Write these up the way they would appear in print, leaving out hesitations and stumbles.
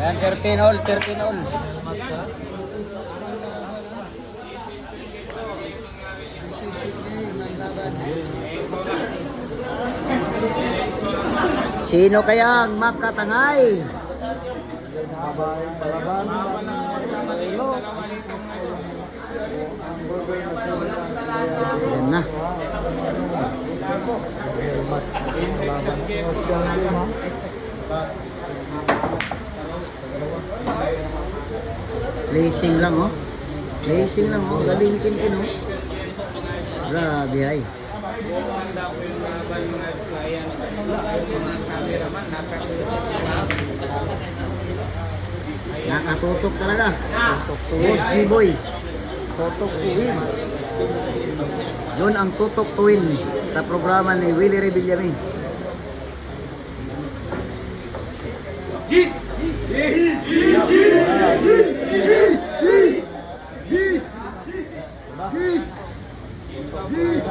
Yan, 13 all, 13 all. Sino kaya ang makatangay? Yan na. Racing lang oh. Racing lang oh. Galing ni Kinkin oh. Grabe ay. Nakatutok talaga. Boss G-Boy. Tutok tuwin. Yun ang tutok tuwin sa programa ni Willie Rebillame. Yes! Yes! Yes! Yes! Yes! Yes!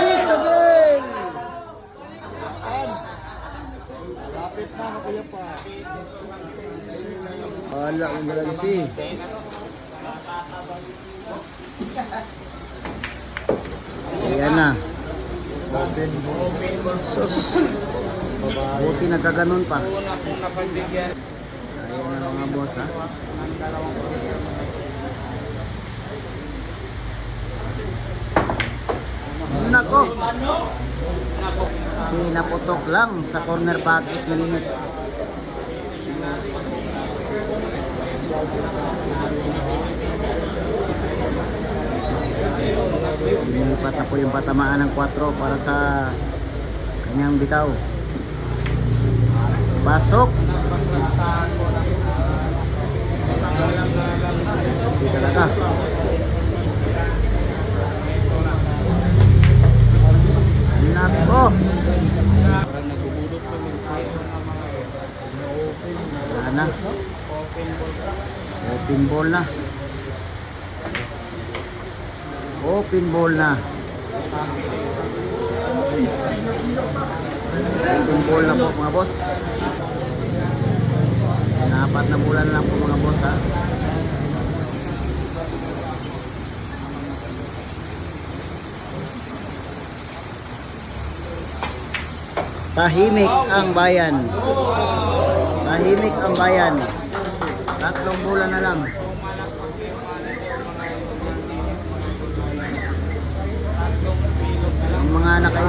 Isabel! Lapit na, kuya pa. Wala ang balansi. Ayan na. Sus. Buti nagkaganon pa. Ayan na mga boss ha. Nako. Pinaputok lang sa corner pocket malinit. Sinipat na po yung patamaan ng 4 para sa kanyang bitaw. Pasok. Hindi talaga. Nako. Wala na. Open ball na. Open ball na. Open ball na po mga boss. 4 na bulan lang po mga boss ha. Tahimik ang bayan. Tahimik ang bayan. 3 bulan na lang. Ang mga naka